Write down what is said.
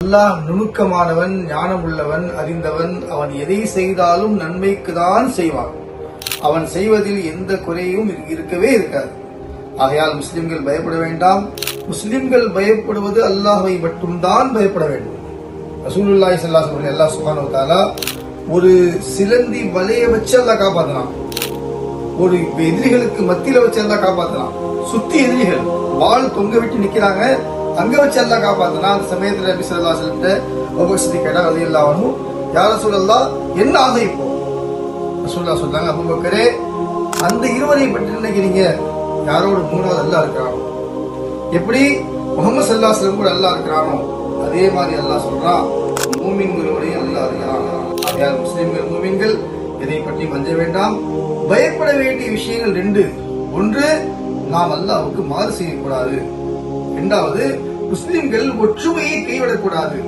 அல்லாஹ் நுணுக்கமானவன், ஞானம் உள்ளவன், அறிந்தவன். அவன் எதை செய்தாலும் நன்மைக்கு தான் செய்வான். அவன் செய்வதில் எந்த குறையும் இருக்கவே இருக்காது. ஆகையால் முஸ்லிம்கள் பயப்பட வேண்டாம். முஸ்லிம்கள் பயப்படுவது அல்லாஹ்வை மட்டும்தான் பயப்பட வேண்டும். ரசூலுல்லாஹி ஸல்லல்லாஹு அலைஹி வஸல்லம் அல்லாஹ் சுப்ஹானஹு வ தஆலா ஒரு சிலந்தி வலைய வச்சு அல்லாஹ் காப்பாத்தினான். ஒரு எதிரிகளுக்கு மத்தியில வச்சு எல்லாம் காப்பாத்தலாம். சுத்தி எதிரிகள் வாள் தொங்க விட்டு நிக்கிறாங்க, அங்க வச்சு எல்லாம் காப்பாத்தலாம். அந்த சமயத்துல நபி ஸல்லல்லாஹு அலைஹி வஸல்லம் அபூபக்கர் கேட்டா ரலியல்லாஹு அன்ஹு, யா ரசூலல்லாஹ் என்ன ஆகும் இப்போ? ரசூலுல்லாஹ் சொன்னாங்க, அபூபக்கரே அந்த இருவரை பற்றி நினைக்கிறீங்க? யாரோட மூணாவது அல்லாஹ் இருக்கிறானோ, எப்படி முஹம்மது ஸல்லல்லாஹு அலைஹி வஸல்லம் கூட அல்லாஹ் இருக்கிறானோ அதே மாதிரி அல்லாஹ் சொல்றான், மூமின்களுடைய அல்லாஹ் இருக்கிறான். ஆகையால் முஸ்லிம்கள் மூமின்கள் இதை பற்றி மஞ்ச வேண்டாம். பயப்பட வேண்டிய விஷயங்கள் ரெண்டு. ஒன்று, நாம் அல்லாஹ்வுக்கு மாறு செய்யக்கூடாது. இரண்டாவது, முஸ்லிம்கள் ஒற்றுமையை கைவிடக்கூடாது.